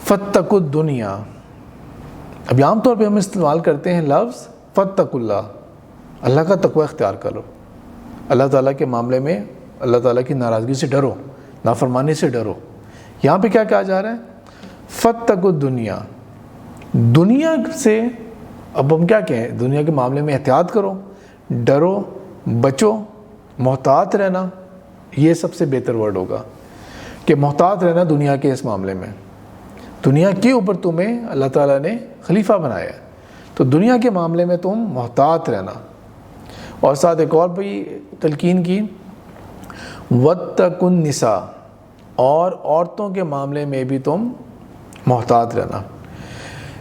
فاتقوا الدنیا. اب عام طور پہ ہم استعمال کرتے ہیں لفظ فاتقوا اللہ، اللہ کا تقوی اختیار کرو، اللہ تعالیٰ کے معاملے میں اللہ تعالیٰ کی ناراضگی سے ڈرو، نافرمانی سے ڈرو. یہاں پہ کیا کہا جا رہا ہے؟ فاتقوا الدنیا. دنیا سے اب ہم کیا کہیں؟ دنیا کے معاملے میں احتیاط کرو، ڈرو، بچو، محتاط رہنا. یہ سب سے بہتر ورڈ ہوگا کہ محتاط رہنا دنیا کے اس معاملے میں. دنیا کے اوپر تمہیں اللہ تعالیٰ نے خلیفہ بنایا ہے، تو دنیا کے معاملے میں تم محتاط رہنا. اور ساتھ ایک اور بھی تلقین کی، واتقوا النساء، اور عورتوں کے معاملے میں بھی تم محتاط رہنا.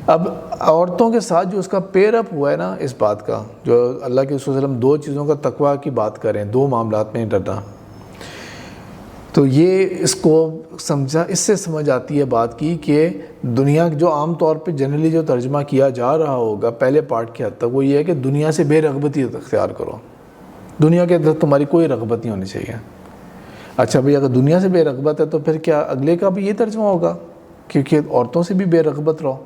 اب عورتوں کے ساتھ جو اس کا پیر اپ ہوا ہے نا اس بات کا، جو اللہ کے رسول صلی اللہ علیہ وسلم دو چیزوں کا تقوی کی بات کریں، دو معاملات میں ڈرنا، تو یہ اس کو سمجھا، اس سے سمجھ آتی ہے بات کی کہ دنیا جو عام طور پہ جنرلی جو ترجمہ کیا جا رہا ہوگا پہلے پارٹ کی حد تک، وہ یہ ہے کہ دنیا سے بے رغبتی اختیار کرو، دنیا کے اندر تمہاری کوئی رغبت نہیں ہونی چاہیے. اچھا بھئی اگر دنیا سے بے رغبت ہے تو پھر کیا اگلے کا بھی یہ ترجمہ ہوگا کیونکہ عورتوں سے بھی بے رغبت رہو.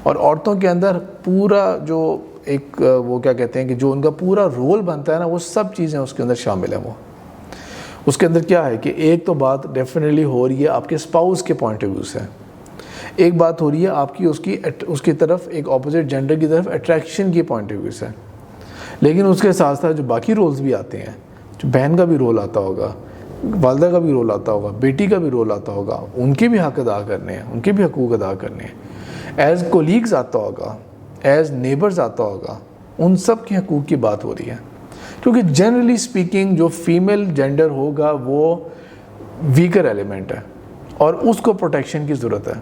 اور عورتوں کے اندر پورا جو ایک وہ کیا کہتے ہیں کہ جو ان کا پورا رول بنتا ہے نا، وہ سب چیزیں اس کے اندر شامل ہیں. وہ اس کے اندر کیا ہے کہ ایک تو بات ڈیفینیٹلی ہو رہی ہے آپ کے اسپاؤس کے پوائنٹ آف ویو سے، ایک بات ہو رہی ہے آپ کی اس کی طرف ایک اپوزٹ جینڈر کی طرف اٹریکشن کی پوائنٹ آف ویو سے. لیکن اس کے ساتھ ساتھ جو باقی رولز بھی آتے ہیں، جو بہن کا بھی رول آتا ہوگا، والدہ کا بھی رول آتا ہوگا، بیٹی کا بھی رول آتا ہوگا، ان کے بھی حق ادا کرنے ہیں، ان کے بھی حقوق ادا کرنے ہیں. ایز کولیگز آتا ہوگا، ایز نیبرز آتا ہوگا، ان سب کے حقوق کی بات ہو رہی ہے. کیونکہ جنرلی سپیکنگ جو فیمیل جینڈر ہوگا وہ ویکر ایلیمنٹ ہے اور اس کو پروٹیکشن کی ضرورت ہے.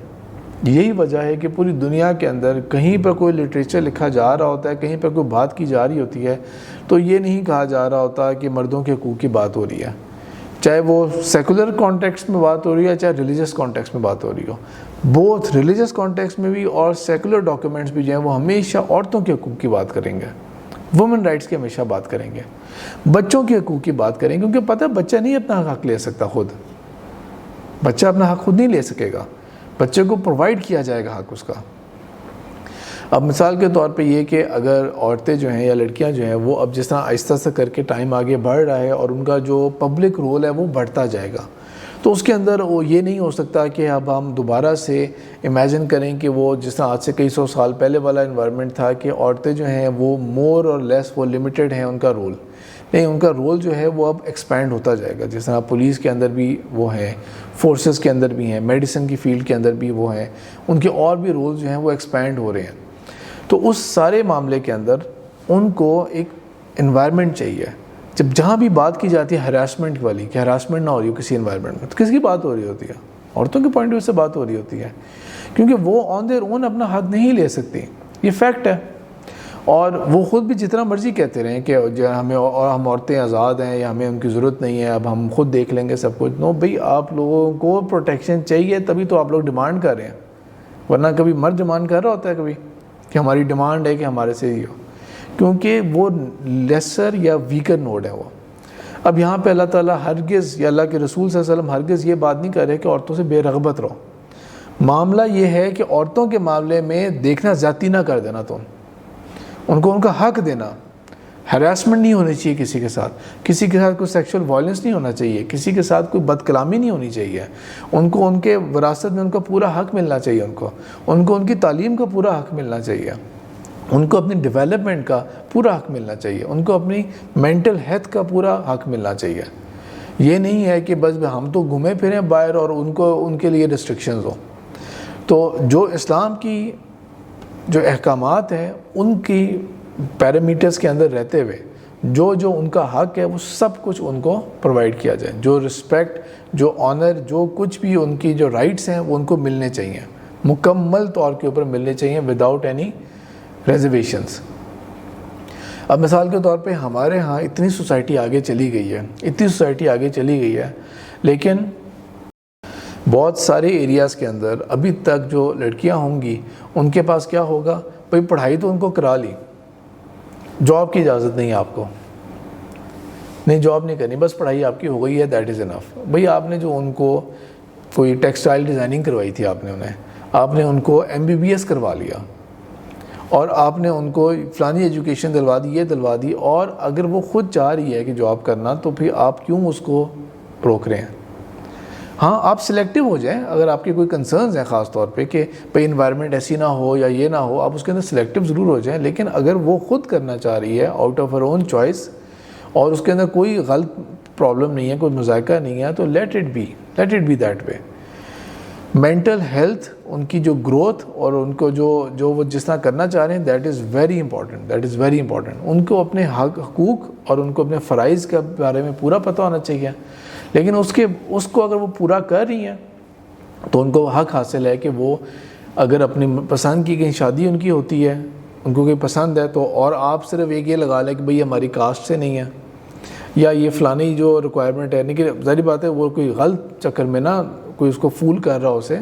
یہی وجہ ہے کہ پوری دنیا کے اندر کہیں پر کوئی لٹریچر لکھا جا رہا ہوتا ہے، کہیں پر کوئی بات کی جا رہی ہوتی ہے، تو یہ نہیں کہا جا رہا ہوتا کہ مردوں کے حقوق کی بات ہو رہی ہے، چاہے وہ سیکولر کانٹیکسٹ میں بات ہو رہی ہے چاہے ریلیجس کانٹیکسٹ میں بات ہو رہی ہو. بوتھ ریلیجس کانٹیکسٹ میں بھی اور سیکولر ڈاکیومنٹس بھی جو ہیں وہ ہمیشہ عورتوں کے حقوق کی بات کریں گے، وومن رائٹس کی ہمیشہ بات کریں گے، بچوں کے حقوق کی بات کریں گے. کیونکہ پتہ ہے بچہ نہیں اپنا حق لے سکتا، خود بچہ اپنا حق خود نہیں لے سکے گا، بچے کو پرووائڈ کیا جائے گا حق اس کا. اب مثال کے طور پہ یہ کہ اگر عورتیں جو ہیں یا لڑکیاں جو ہیں وہ اب جس طرح آہستہ آہستہ کر کے ٹائم آگے بڑھ رہا ہے اور ان کا جو پبلک رول ہے وہ بڑھتا جائے گا، تو اس کے اندر وہ یہ نہیں ہو سکتا کہ اب ہم دوبارہ سے امیجن کریں کہ وہ جس طرح آج سے کئی سو سال پہلے والا انوائرمنٹ تھا کہ عورتیں جو ہیں وہ مور اور لیس وہ لمیٹڈ ہیں ان کا رول. نہیں، ان کا رول جو ہے وہ اب ایکسپینڈ ہوتا جائے گا. جس طرح پولیس کے اندر بھی وہ ہیں، فورسز کے اندر بھی ہیں، میڈیسن کی فیلڈ کے اندر بھی وہ ہیں، ان کے اور بھی رول جو ہیں وہ ایکسپینڈ ہو رہے ہیں. تو اس سارے معاملے کے اندر ان کو ایک انوائرمنٹ چاہیے. جہاں بھی بات کی جاتی ہے ہراسمنٹ والی، کہ ہراسمنٹ نہ ہو رہی ہو کسی انوائرمنٹ میں، تو کس کی بات ہو رہی ہوتی ہے؟ عورتوں کے پوائنٹ آف ویو سے بات ہو رہی ہوتی ہے، کیونکہ وہ آن دیئر اون اپنا حق نہیں لے سکتی، یہ فیکٹ ہے. اور وہ خود بھی جتنا مرضی کہتے رہیں کہ ہم عورتیں آزاد ہیں یا ہمیں ان کی ضرورت نہیں ہے، اب ہم خود دیکھ لیں گے سب کچھ. نو بھئی، آپ لوگوں کو پروٹیکشن چاہیے تبھی تو آپ لوگ ڈیمانڈ کر رہے ہیں، ورنہ کبھی مرد ڈیمانڈ کر رہا ہوتا ہے کبھی کہ ہماری ڈیمانڈ ہے کہ ہمارے سے ہی ہو، کیونکہ وہ لیسر یا ویکر نوڈ ہے وہ. اب یہاں پہ اللہ تعالیٰ ہرگز یا اللہ کے رسول صلی اللہ علیہ وسلم ہرگز یہ بات نہیں کر رہے کہ عورتوں سے بے رغبت رہو. معاملہ یہ ہے کہ عورتوں کے معاملے میں دیکھنا زیادتی نہ کر دینا، تم ان کو ان کا حق دینا. ہراسمنٹ نہیں ہونی چاہیے کسی کے ساتھ، کسی کے ساتھ کوئی سیکشول وائلنس نہیں ہونا چاہیے، کسی کے ساتھ کوئی بد کلامی نہیں ہونی چاہیے. ان کو ان کے وراثت میں ان کا پورا حق ملنا چاہیے، ان کو ان کی تعلیم کا پورا حق ملنا چاہیے، ان کو اپنی ڈیولپمنٹ کا پورا حق ملنا چاہیے، ان کو اپنی مینٹل ہیلتھ کا پورا حق ملنا چاہیے. یہ نہیں ہے کہ بس ہم تو گھومے پھریں باہر اور ان کے لیے ریسٹرکشنز ہوں. تو جو اسلام کی جو احکامات ہیں ان کی پیرامیٹرز کے اندر رہتے ہوئے جو ان کا حق ہے وہ سب کچھ ان کو پرووائڈ کیا جائے. جو رسپیکٹ، جو آنر، جو کچھ بھی ان کی جو رائٹس ہیں وہ ان کو ملنے چاہیے، مکمل طور کے اوپر ملنے چاہیے، وداؤٹ اینی ریزرویشنز. اب مثال کے طور پہ ہمارے ہاں اتنی سوسائٹی آگے چلی گئی ہے، لیکن بہت سارے ایریاز کے اندر ابھی تک جو لڑکیاں ہوں گی ان کے پاس کیا ہوگا، بھئی پڑھائی تو ان کو کرا لی، جاب کی اجازت نہیں ہے آپ کو، نہیں جاب نہیں کرنی، بس پڑھائی آپ کی ہو گئی ہے، دیٹ از انف. بھئی آپ نے جو ان کو کوئی ٹیکسٹائل ڈیزائننگ کروائی تھی آپ نے انہیں، آپ نے ان کو MBBS کروا لیا، اور آپ نے ان کو فلانی ایجوکیشن دلوا دی، یہ دلوا دی، اور اگر وہ خود چاہ رہی ہے کہ جاب کرنا تو پھر آپ کیوں اس کو روک رہے ہیں؟ ہاں آپ سلیکٹیو ہو جائیں، اگر آپ کے کوئی کنسرنز ہیں خاص طور پہ کہ بھئی انوائرمنٹ ایسی نہ ہو یا یہ نہ ہو، آپ اس کے اندر سلیکٹیو ضرور ہو جائیں، لیکن اگر وہ خود کرنا چاہ رہی ہے out of her own choice اور اس کے اندر کوئی غلط پرابلم نہیں ہے، کوئی مذائقہ نہیں ہے، تو let it be that way. Mental health, ان کی جو گروتھ اور ان کو جو وہ جس طرح کرنا چاہ رہے ہیں، دیٹ از ویری امپورٹنٹ۔ ان کو اپنے حقوق اور ان کو اپنے فرائض کے بارے میں پورا پتہ ہونا چاہیے، لیکن اس کو اگر وہ پورا کر رہی ہیں تو ان کو حق حاصل ہے کہ وہ اگر اپنی پسند کی کہیں شادی ان کی ہوتی ہے، ان کو کوئی پسند ہے تو، اور آپ صرف ایک یہ لگا لیں کہ بھئی ہماری کاسٹ سے نہیں ہے یا یہ فلانی جو ریکوائرمنٹ ہے، لیکن ظاہری بات ہے وہ کوئی غلط چکر میں نہ کوئی اس کو فول کر رہا اسے،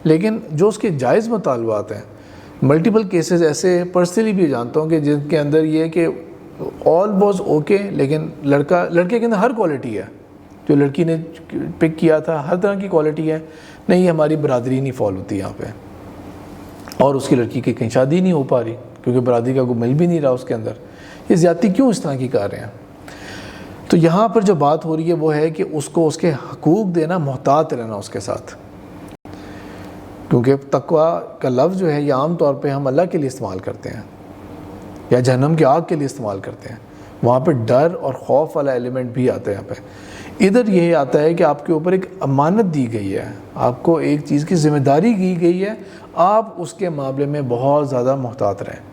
لیکن جو اس کے جائز مطالبات ہیں، ملٹیپل کیسز ایسے پرسنلی بھی جانتا ہوں کہ جن کے اندر یہ کہ آل واز اوکے، لیکن لڑکے کے اندر ہر کوالٹی ہے، جو لڑکی نے پک کیا تھا ہر طرح کی کوالٹی ہے، نہیں ہماری برادری نہیں فال ہوتی یہاں پہ، اور اس کی لڑکی کی کہیں شادی نہیں ہو پا رہی کیونکہ برادری کا کوئی مل بھی نہیں رہا اس کے اندر، یہ زیادتی کیوں اس طرح کی کر رہے ہیں؟ تو یہاں پر جو بات ہو رہی ہے وہ ہے کہ اس کو اس کے حقوق دینا، محتاط رہنا اس کے ساتھ، کیونکہ تقویٰ کا لفظ جو ہے یہ عام طور پہ ہم اللہ کے لیے استعمال کرتے ہیں یا جہنم کی آگ کے لیے استعمال کرتے ہیں، وہاں پہ ڈر اور خوف والا ایلیمنٹ بھی آتا ہے یہاں پہ۔ ادھر یہ آتا ہے کہ آپ کے اوپر ایک امانت دی گئی ہے، آپ کو ایک چیز کی ذمہ داری دی گئی ہے، آپ اس کے معاملے میں بہت زیادہ محتاط رہیں۔